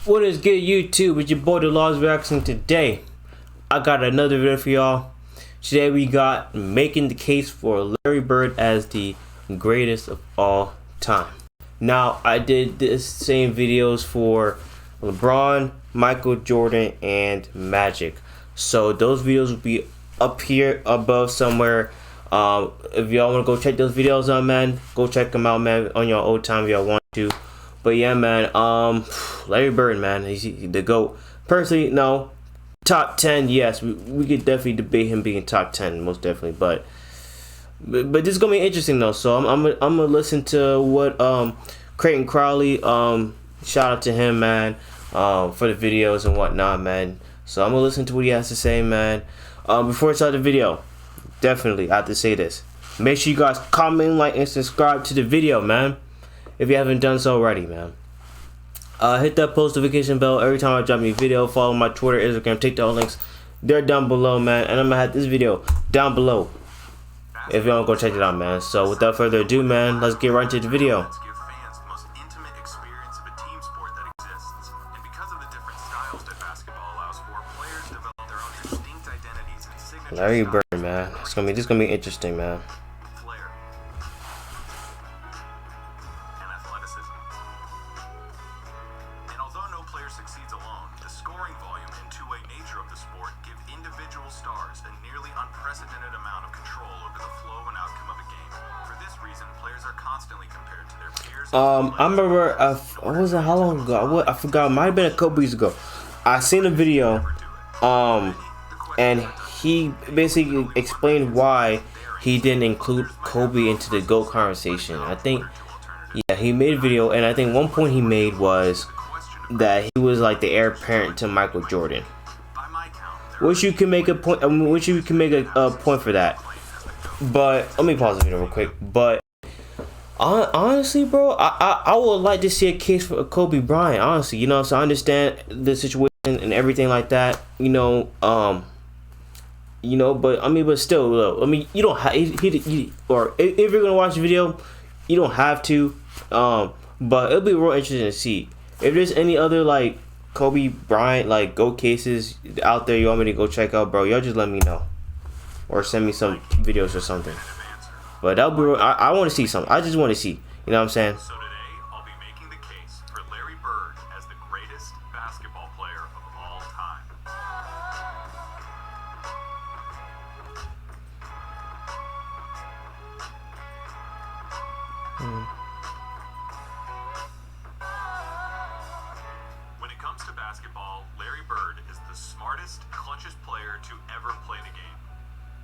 What is good, YouTube? It's your boy The Laws Reaction. Today I got another video for y'all. Today we got making the case for Larry Bird as the greatest of all time. Now I did this same videos for LeBron, Michael Jordan, and Magic. So those videos will be up here above somewhere. If y'all want to go check those videos out, man, go check them out, man, on your own time if y'all want to. But yeah, man, Larry Bird, man, he's the GOAT. Personally, no. Top 10, yes, we could definitely debate him being top 10, most definitely. But this is gonna be interesting though. So I'm gonna listen to what Creighton Crowley, shout out to him, man, for the videos and whatnot, man. So I'm gonna listen to what he has to say, man. Before I start the video, definitely I have to say this. Make sure you guys comment, like, and subscribe to the video, man, if you haven't done so already, man. Hit that post notification bell every time I drop a new video. Follow my Twitter, Instagram, TikTok links. They're down below, man. And I'm gonna have this video down below if you want to go check it out, man. So without further ado, man, let's get right into the video. Larry Bird, man. This is gonna be interesting, man. Succeeds alone, the scoring volume and two-way nature of the sport give individual stars a nearly unprecedented amount of control over the flow and outcome of a game. For this reason, players are constantly compared to their peers. I remember, what was it, how long ago? I forgot, it might have been a couple weeks ago. I seen a video, and he basically explained why he didn't include Kobe into the GOAT conversation. I think, yeah, he made a video, and I think one point he made was that he was like the heir apparent to Michael Jordan, which you can make a point. Which you can make a point for that. But let me pause the video real quick. But honestly, bro, I would like to see a case for Kobe Bryant. Honestly, you know, so I understand the situation and everything like that. You know, but I mean, but still, I mean, you don't have or if you're gonna watch the video, you don't have to. But it'll be real interesting to see. If there's any other like Kobe Bryant like GOAT cases out there you want me to go check out, bro, y'all just let me know or send me some videos or something. But that'll be I want to see something. I just want to see. You know what I'm saying? So today I'll be making the case for Larry Bird as the greatest basketball player of all time. Basketball, Larry Bird is the smartest, clutchest player to ever play the game.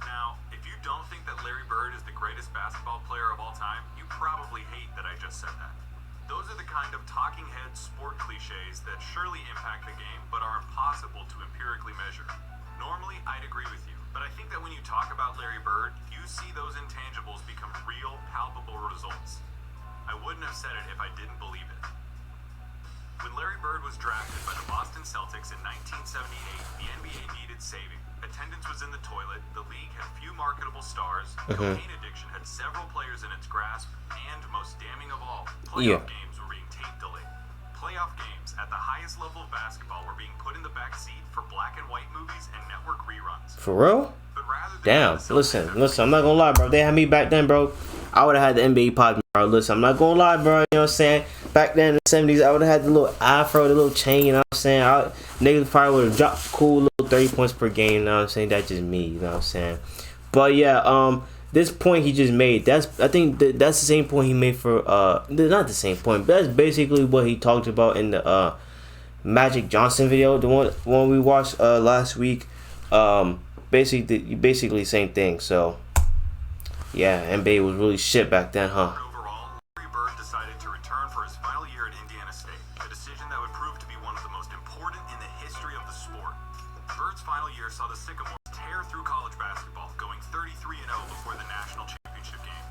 Now, if you don't think that Larry Bird is the greatest basketball player of all time, you probably hate that I just said that. Those are the kind of talking head sport cliches that surely impact the game, but are impossible to empirically measure. Normally, I'd agree with you, but I think that when you talk about Larry Bird, you see those intangibles become real, palpable results. I wouldn't have said it if I didn't believe it. When Larry Bird was drafted by the Boston Celtics in 1978, the NBA needed saving. Attendance was in the toilet, the league had few marketable stars, cocaine addiction had several players in its grasp, and most damning of all, playoff games were being tape delayed. Playoff games at the highest level of basketball were being put in the back seat for black and white movies and network reruns. For real? Damn, listen, I'm not gonna lie, bro. They had me back then, bro. I would have had the NBA pod, bro. Listen, I'm not gonna lie, bro. You know what I'm saying? Back then in the 70s, I would have had the little afro, the little chain, you know what I'm saying? Niggas probably would have dropped cool little 30 points per game, you know what I'm saying? That's just me, you know what I'm saying? But yeah, this point he just made, I think that's the same point he made for, not the same point, but that's basically what he talked about in the Magic Johnson video, the one we watched last week. Basically same thing. So yeah, NBA was really shit back then, huh? Overall, Larry Bird decided to return for his final year at Indiana State, a decision that would prove to be one of the most important in the history of the sport. Bird's final year saw the Sycamores tear through college basketball, going 33-0 before the national championship game.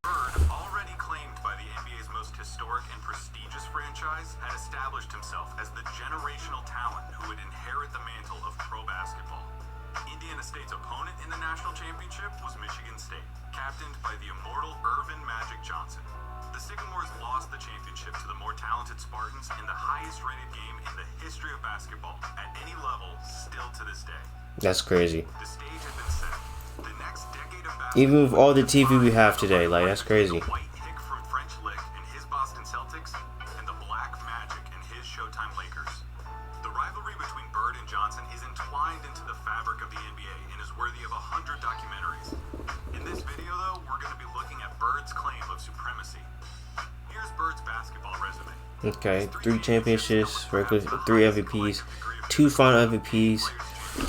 Bird, already claimed by the NBA's most historic and prestigious franchise, had established himself as the generational talent who would inherit the mantle of pro basketball. Indiana State's opponent in the national championship was Michigan State, captained by the immortal Magic Johnson. The the Sycamores lost the championship to the more talented Spartans in the highest-rated game in the history of basketball at any level, still to this day. That's crazy. The stage had been set. The next decade of basketball, Even with all the TV we have today, like that's crazy. the White Hick from French Lick and his Boston Celtics, and the Black Magic and his Showtime Lakers. The rivalry between Bird and Johnson is entwined into the fabric of the NBA and is worthy of 100 documentaries. In this video, though, we're going to be looking at Bird's claim of supremacy. Here's Bird's basketball resume. Okay, 3 championships, regular 3 MVPs, 2 final MVPs,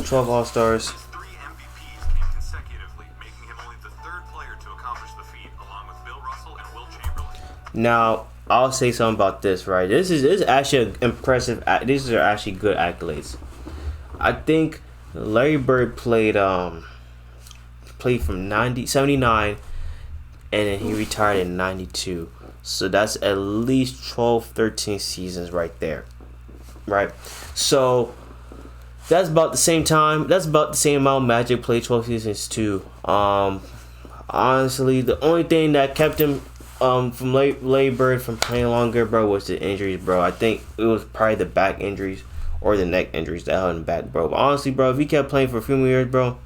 12 All-Stars. 3 MVPs came consecutively, making him only the 3rd player to accomplish the feat, along with Bill Russell and Will Chamberlain. Now, I'll say something about this, right? This is actually impressive. These are actually good accolades. I think Larry Bird played from 79, and then he retired in 92. So that's at least 12, 13 seasons right there, right? So that's about the same time. That's about the same amount Magic played 12 seasons too. Honestly, the only thing that kept him from Larry Bird from playing longer, bro, was the injuries, bro. I think it was probably the back injuries or the neck injuries that held him back, bro. But honestly, bro, if he kept playing for a few more years, bro,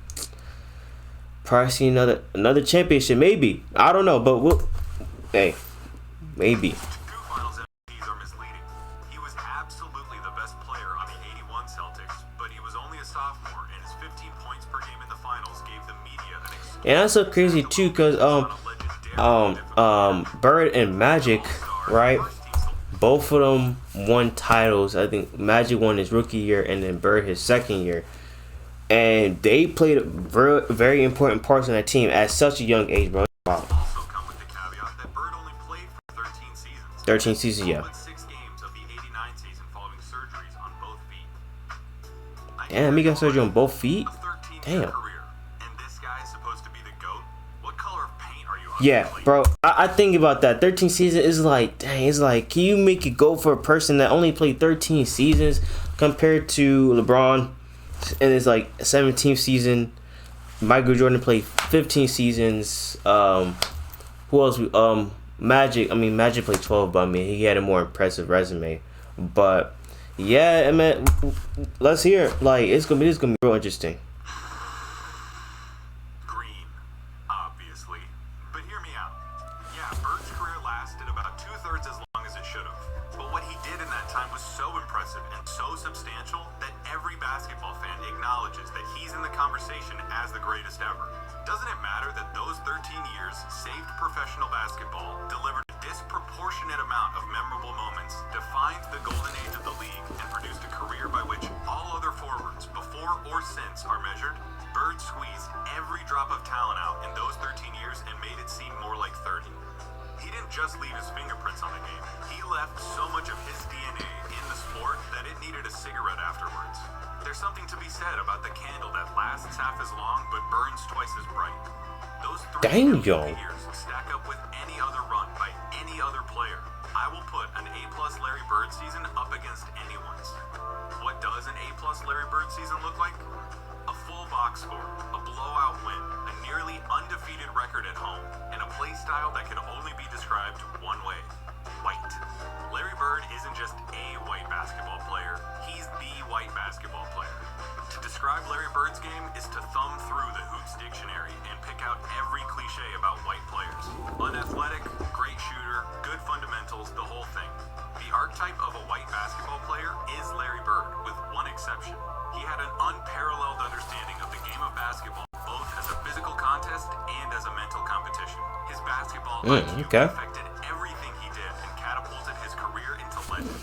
probably see another championship, maybe. I don't know, but hey, maybe. 2 finals MVPs are misleading. He was absolutely the best player on the 81 Celtics, but he was only a sophomore, and his 15 points per game in the finals gave the media an excuse. And that's so crazy too, cause Bird and Magic, right? Both of them won titles. I think Magic won his rookie year, and then Bird his second year. And they played very, very important parts in that team at such a young age, bro. Wow. Also come with the caveat that Bird only played for 13 seasons. 13 seasons, yeah. All but 6 games of the 89 season following surgeries on both feet. Damn, he got surgery on both feet? A 13-year Damn. career, and this guy is supposed to be the GOAT? What color of paint are you on? Yeah, bro. I think about that. 13 seasons is like, dang, it's like, can you make it go for a person that only played 13 seasons compared to LeBron? And it's like 17th season. Michael Jordan played 15 seasons. Who else? Magic. I mean, Magic played 12, but I mean, he had a more impressive resume. But yeah, I mean, let's hear. Like, this gonna be real interesting. Green, obviously. But hear me out. Yeah, Bird's career lasted about 2/3 as long as it should have. But what he did in that time was so impressive and so substantial that every basketball fan acknowledges that he's in the conversation as the greatest ever. Doesn't it matter that those 13 years saved professional basketball, delivered a disproportionate amount of memorable moments, defined the golden age of the league, and produced a career by which all other forwards, before or since, are measured? Bird squeezed every drop of talent out in those 13 years and made it seem more like 30. He didn't just leave his fingerprints on the game. He left so much of his DNA in the sport that it needed a cigarette afterwards. There's something to be said about the candle that lasts half as long but burns twice as bright. Those 3 years stack up with any other run by any other player. I will put an A+ Larry Bird season up against anyone's. What does an A+ Larry Bird season look like? A full box score, a blowout win, a nearly undefeated record at home, and a play style that can only be described one way: white. Larry Bird isn't just a white basketball player, he's the white basketball player. To describe Larry Bird's game is to thumb through the Hoops dictionary and pick out every cliche about white players. Unathletic, great shooter, good fundamentals, the whole thing. The archetype of a white basketball player is Larry Bird, with one exception. He had an unparalleled understanding of the game of basketball, both as a physical contest and as a mental competition. His basketball IQ affected everything he did and catapulted his career into legend.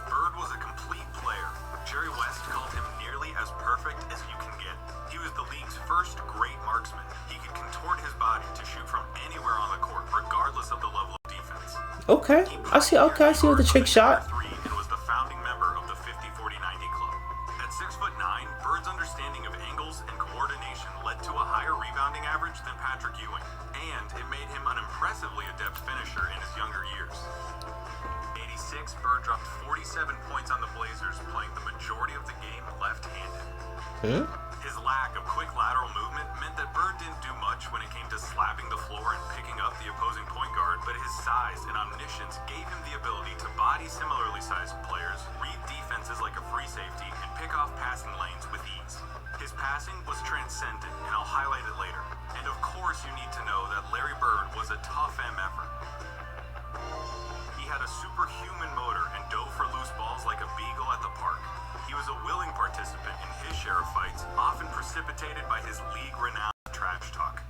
Bird was a complete player. Jerry West called him nearly as perfect as you can get. He was the league's first great marksman. He could contort his body to shoot from anywhere on the court, regardless of the level of defense. Okay, I see what the trick shot. And was the founding member of the 50-40-90 club. At 6'9", Bird's understanding of angles and coordination led to a higher rebounding average than Patrick Ewing, and it made him an impressively adept finisher in his younger years. 86, Bird dropped 47 points on the Blazers, playing the majority of the game left-handed. His lack of quick lateral movement meant that Bird didn't do much when it came to slapping the floor and picking up the opposing point guard, but his size and omniscience gave him the ability to body similarly sized players, read defenses like a free safety, and pick off passing lanes with ease. His passing was transcendent, and I'll highlight it later. And of course you need to know that Larry Bird was a tough MFer. He had a superhuman motor and dove for loose balls like a beagle at the park. He was a willing participant in his share of fights, often precipitated by his league-renowned trash talk.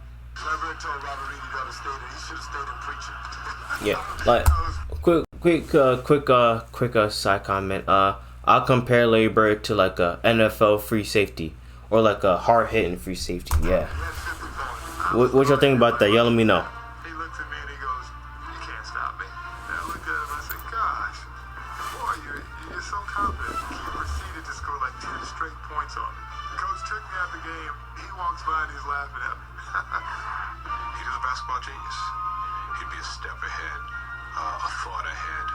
Larry Bird told Robert Reed he got to stay there. He should have stayed in preaching. Yeah, like quick side comment. I'll compare Larry Bird to like a NFL free safety or like a hard hitting free safety. Yeah. What y'all think about that? Y'all let me know. He looked at me and he goes, "You can't stop me." And I looked at him and I said, "Gosh, boy, you're so confident." He proceeded to score like 10 straight points on me. Coach took me out the game. He walks by and he's laughing at me. He was a basketball genius. He'd be a step ahead, a thought ahead,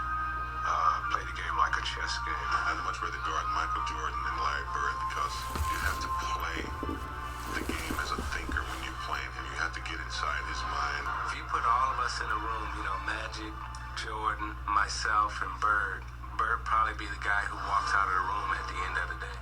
play the game like a chess game. I'd much rather guard Michael Jordan than Larry Bird because you have to play the game as a thinker when you're playing him. You have to get inside his mind. If you put all of us in a room, Magic, Jordan, myself, and Bird probably be the guy who walks out of the room at the end of the day.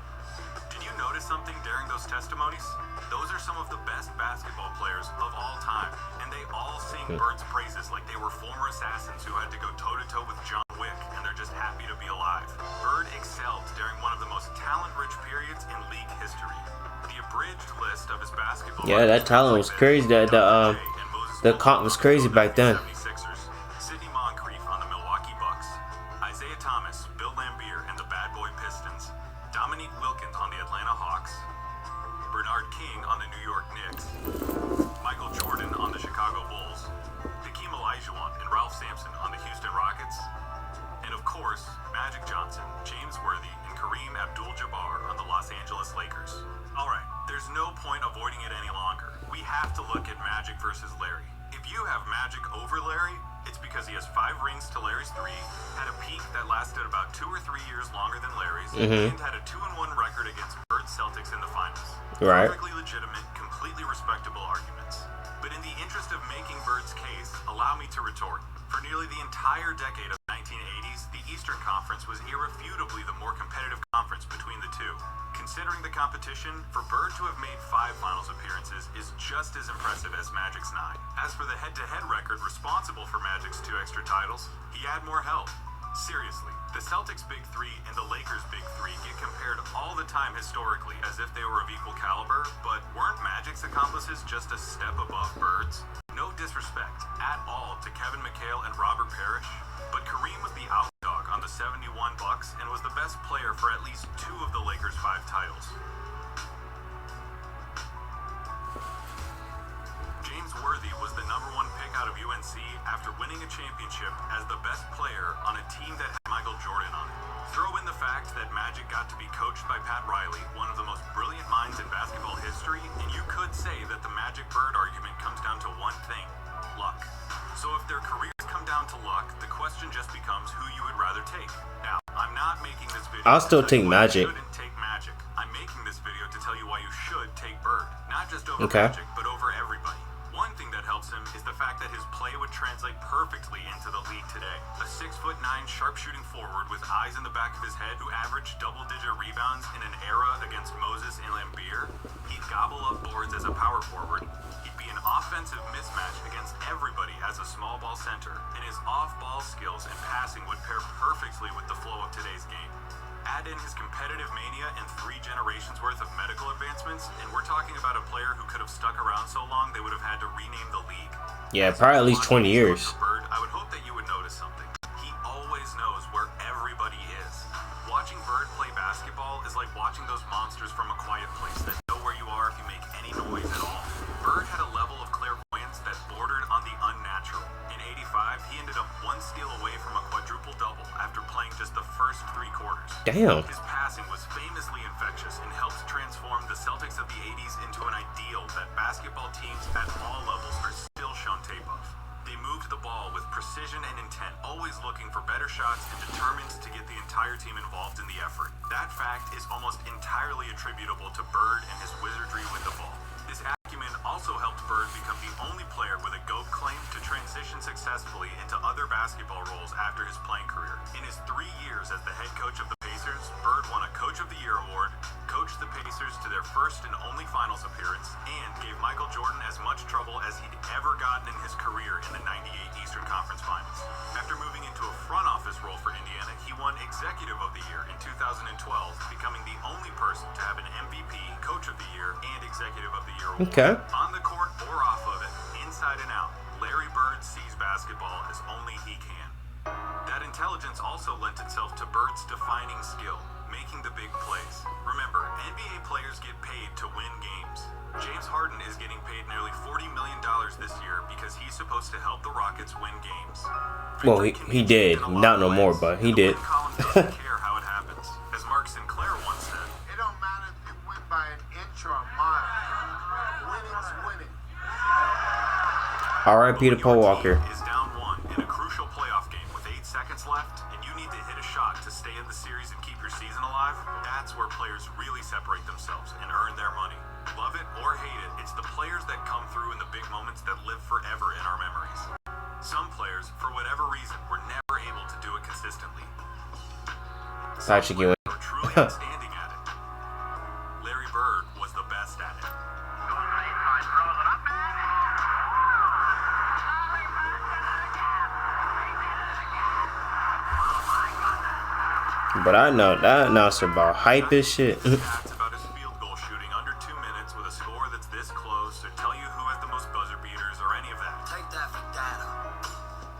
Did you notice something during those testimonies? Those are some of the best basketball players of all time, and they all sing Bird's praises like they were former assassins who had to go toe-to-toe with John Wick, and they're just happy to be alive. Bird excelled during one of the most talent-rich periods in league history. The abridged list of his basketball... Yeah, that talent was crazy. The comp was crazy back then. Sidney Moncrief on the Milwaukee Bucks, Isaiah Thomas, Bill Laimbeer, and the Bad Boy Pistons, Dominique Wilkins on the Atlanta Hawks, Bernard King on the New York Knicks, Michael Jordan on the Chicago Bulls, Hakeem Olajuwon and Ralph Sampson on the Houston Rockets, and of course, Magic Johnson, James Worthy, and Kareem Abdul-Jabbar on the Los Angeles Lakers. Alright, there's no point avoiding it any longer. We have to look at Magic versus Larry. If you have Magic over Larry, it's because he has 5 rings to Larry's 3, had a peak that lasted about 2 or 3 years longer than Larry's, and had a 2-1 record against Bird's Celtics in the finals. Right. Perfectly legitimate, completely respectable arguments. But in the interest of making Bird's case, allow me to retort. For nearly the entire decade of the 1980s, the Eastern Conference was irrefutably the more competitive conference between the two. Considering the competition, for Bird to have made 5 finals appearances is just as impressive as Magic's 9. As for the head-to-head record responsible for Magic's 2 extra titles, he had more help. Seriously, the Celtics' Big 3 and the Lakers' Big 3 get compared all the time historically as if they were of equal caliber, but weren't Magic's accomplices just a step above Bird's? No disrespect at all to Kevin McHale and Robert Parrish, but Kareem was the outdog on the 71 Bucks and was the best player for at least 2 of the Lakers' 5 titles. James Worthy was the #1 pick out of UNC after winning a championship as the best player on a team that had Michael Jordan on it. Throw in the fact that Magic got to be coached by Pat Riley, one of the most brilliant minds in basketball history, and you could say that the Magic-Bird argument comes down to one thing: luck. So if their careers come down to luck, the question just becomes who you would rather take. Now, I'm not making this video I'll still to tell take you why Magic. you shouldn't take Magic. I'm making this video to tell you why you should take Bird. Not just over Okay. Magic, but over everybody. One thing that helps him is the fact that his play would translate perfectly into the league today. A 6'9" sharpshooting forward with eyes in the back of his head who averaged double-digit rebounds in an era against Moses and Laimbeer. He'd gobble up boards as a power forward. He'd be an offensive mismatch against everybody as a small ball center, and his off-ball skills and passing would pair perfectly with the flow of today's game. Add in his competitive mania and 3 generations worth of medical advancements, and we're talking about a player who could have stuck around so long they would have had to rename the league. Yeah, probably at least 20 years. Bird, I would hope that you would notice something. He always knows where everybody is. Watching Bird play basketball is like watching those monsters from A Quiet Place that know where you are if you make any noise at all. Bird had a level of clairvoyance that bordered on the unnatural. In '85, he ended up 1 steal away from a quadruple-double after playing just the first 3 quarters. Damn. His passing was famously infectious and helped transform the Celtics of the 80s into an ideal that basketball teams at all levels are still shown tape of. They moved the ball with precision and intent, always looking for better shots and determined to get the entire team involved in the effort. That fact is almost entirely attributable to Bird and his wizardry with the ball. also helped Bird become the only player with a GOAT claim to transition successfully into other basketball roles after his playing career. In his 3 years as the head coach of the Pacers, Bird won a Coach of the Year award, coached the Pacers to their first and only finals appearance, and gave Michael Jordan as much trouble as he'd ever gotten in his career in the '98 Eastern Conference Finals. After moving into a front office role for Indiana, he won Executive of the Year in 2012, becoming the only person to have an MVP, Coach of the Year, and Executive of the Year award. Okay. On the court or off of it, inside and out, Larry Bird sees basketball as only he can. That intelligence also lent itself to Bird's defining skill, making the big plays. Remember, NBA players get paid to win games. James Harden is getting paid nearly $40 million this year because he's supposed to help the Rockets win games. Well, he did. Not no more, but he did. The win column doesn't care how it happens. As Mark Sinclair once said, It don't matter if you win by an inch or a mile. Winning's winning. R.I.P. to Paul Walker. is down 1 in a crucial playoff game with 8 seconds left, and you need to hit a shot to stay in the series and keep your season alive. That's where players really separate themselves and earn their money. Love it or hate it, it's the players that come through in the big moments that live forever in our memories. Some players, for whatever reason, were never able to do it consistently. Side chick you in. Were truly outstanding at it. Larry Bird was the best at it. But I know that announcer about hype as shit. Facts about his field goal shooting under 2 minutes with a score that's this close, or tell you who has the most buzzer beaters, or any of that. Take that for data.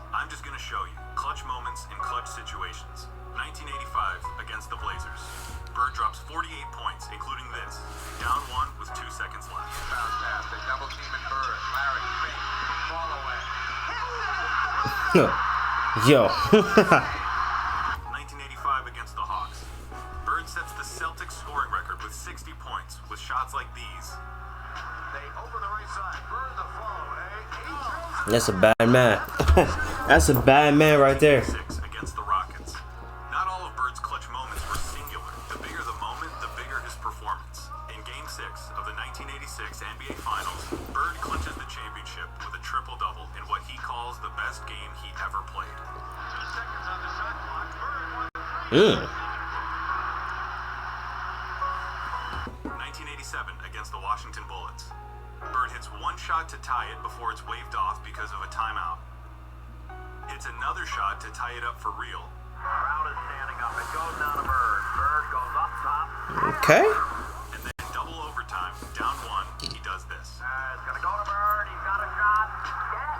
I'm just gonna show you clutch moments in clutch situations. 1985 against the Blazers. Bird drops 48 points, including this. Down 1 with 2 seconds left. Bounce pass. They double teaming Bird. Larry, three. Fall away. Yo. 1985 against the Hawks. Bird sets the Celtics scoring record with 60 points with shots like these. They over the right side. Bird the follow, eh? That's a bad man. That's a bad man right there. 6 against the Rockets. Not all of Bird's clutch moments were singular. The bigger the moment, the bigger his performance. In Game 6 of the 1986 NBA Finals, Bird clinches the championship with a triple-double in what he calls the best game he ever played. 2 seconds on the shot clock. Bird won the 1987 against the Washington Bullets. Bird hits one shot to tie it before it's waved off because of a timeout. Hits another shot to tie it up for real. Crowd is standing up. It goes down to Bird. Bird goes up top. Okay. And then in double overtime, down 1, he does this. It's gonna go to Bird. He's got a shot. Yes.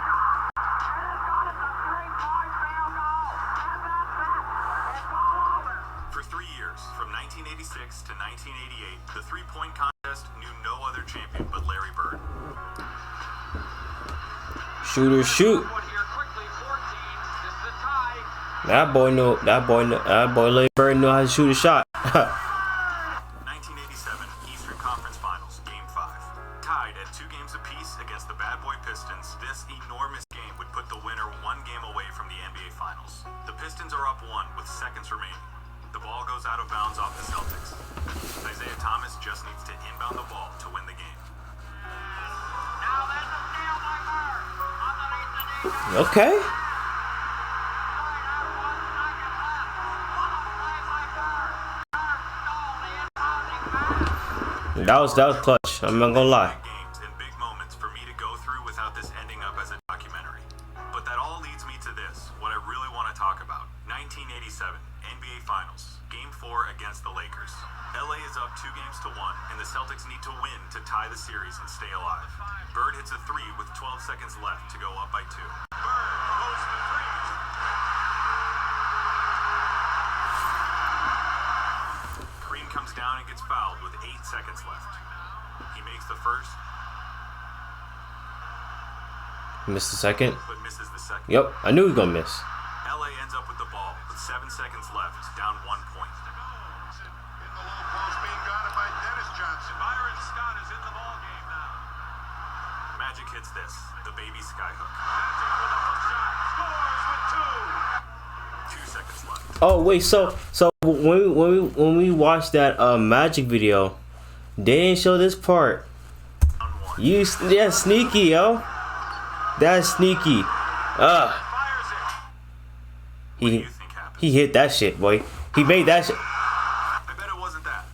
And it's got it. A 3-point field goal. And that's it. It's all over. For 3 years, from 1986 to 1988, the three-point contest knew no other champion but Larry Bird. Shooter shoot. Put here quickly. 14. This is a tie. That boy Larry Bird knew how to shoot a shot. 1987 Eastern Conference Finals, Game 5. Tied at 2 games apiece against the Bad Boy Pistons, this enormous game would put the winner 1 game away from the NBA Finals. The Pistons are up 1 with seconds remaining. The ball goes out of bounds off the Celtics. Isaiah Thomas just needs to inbound the ball to win the game. Now there's a steal by Bird. Underneath the knee. Okay. That was clutch. I'm not gonna lie. Games and big moments for me to go through without this ending up as a documentary. But that all leads me to this, what I really want to talk about. 1987 NBA Finals, Game 4 against the Lakers. LA is up 2 games to 1, and the Celtics need to win to tie the series and stay alive. Bird hits a 3 with 12 seconds left to go up by 2. Kareem comes down and gets fouled with 8 seconds left. He makes the first, Missed the second. but misses the second. Yep, I knew he was gonna miss. LA ends up with the ball with 7 seconds left, down 1 point. In the low post, being guarded by Dennis Johnson. Byron Scott is in the ball game now. Magic hits this, the baby skyhook. Magic with a hook shot. Scores with 2. 2 seconds left. Oh wait, so when we watched that Magic video, they didn't show this part. Down 1. Yeah, sneaky, yo. That's sneaky. He hit that shit, boy. He made that shit. I bet it wasn't that.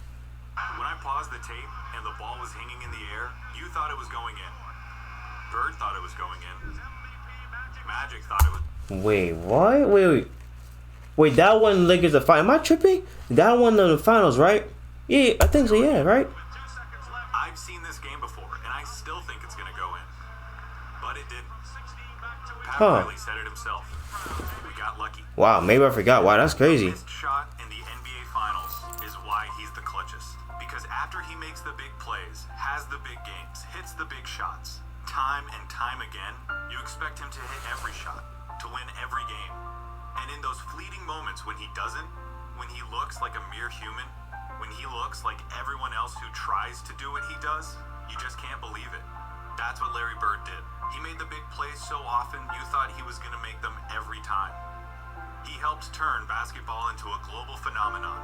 When I paused the tape and the ball was hanging in the air, you thought it was going in. Bird thought it was going in. Magic thought it was. Wait, what? Wait, that one Lakers the final. Am I tripping? That one in the finals, right? Yeah, I think so. Yeah, right. I've seen this game before, and I still think it's gonna go in, but it didn't. Pat Riley said it himself. We got lucky. Wow, maybe I forgot. Wow, that's crazy. His shot in the NBA Finals is why he's the clutchest. Because after he makes the big plays, has the big games, hits the big shots, time and time again, you expect him to hit every shot, to win every game. And in those fleeting moments when he doesn't, when he looks like a mere human, when he looks like everyone else who tries to do what he does, you just can't believe it. That's what Larry Bird did. He made the big plays so often you thought he was going to make them every time. He helped turn basketball into a global phenomenon,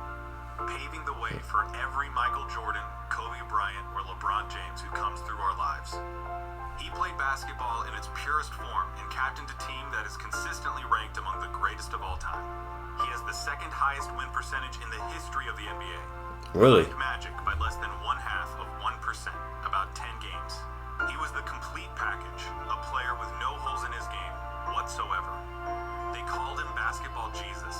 paving the way for every Michael Jordan, Kobe Bryant, or LeBron James who comes through our lives. He played basketball in its purest form and captained a team that is consistently ranked among the greatest of all time. He has the second highest win percentage in the history of the NBA. Really? Behind Magic by less than 1/2 of 1%, about 10 games. He was the complete package, a player with no holes in his game whatsoever. They called him Basketball Jesus.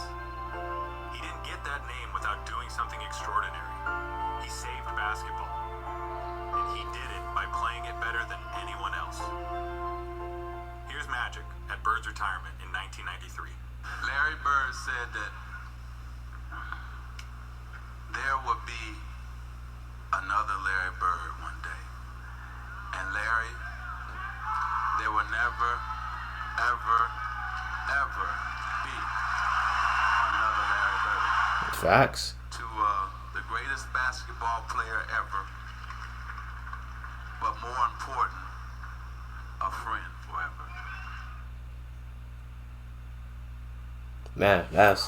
He didn't get that name without doing something extraordinary. He saved basketball, and he did it by playing it better than anyone else. Here's Magic at Bird's retirement in 1993. Larry Bird said that there would be another Larry Bird one day. And Larry, there will never, ever, ever be another Larry Bird. Facts. To the greatest basketball player ever, but more important, a friend forever. Man, that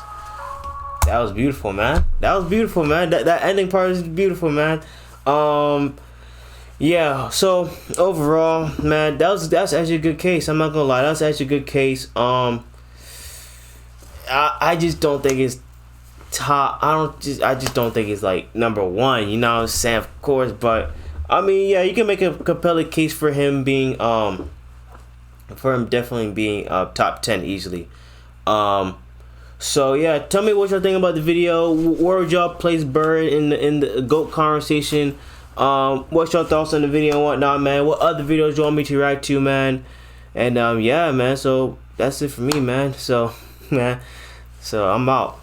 was beautiful, man. That was beautiful, man. That ending part is beautiful, man. Yeah. So overall, man, that's actually a good case. I'm not gonna lie, that's actually a good case. I just don't think it's top. I just don't think it's like number one. You know what I'm saying? Of course, but I mean, yeah, you can make a compelling case for him being definitely being top 10 easily. So yeah, tell me what y'all think about the video. Where would y'all place Bird in the GOAT conversation? What's your thoughts on the video and whatnot, man? What other videos you want me to react to, man? And yeah, man. So that's it for me, man. So man, so I'm out.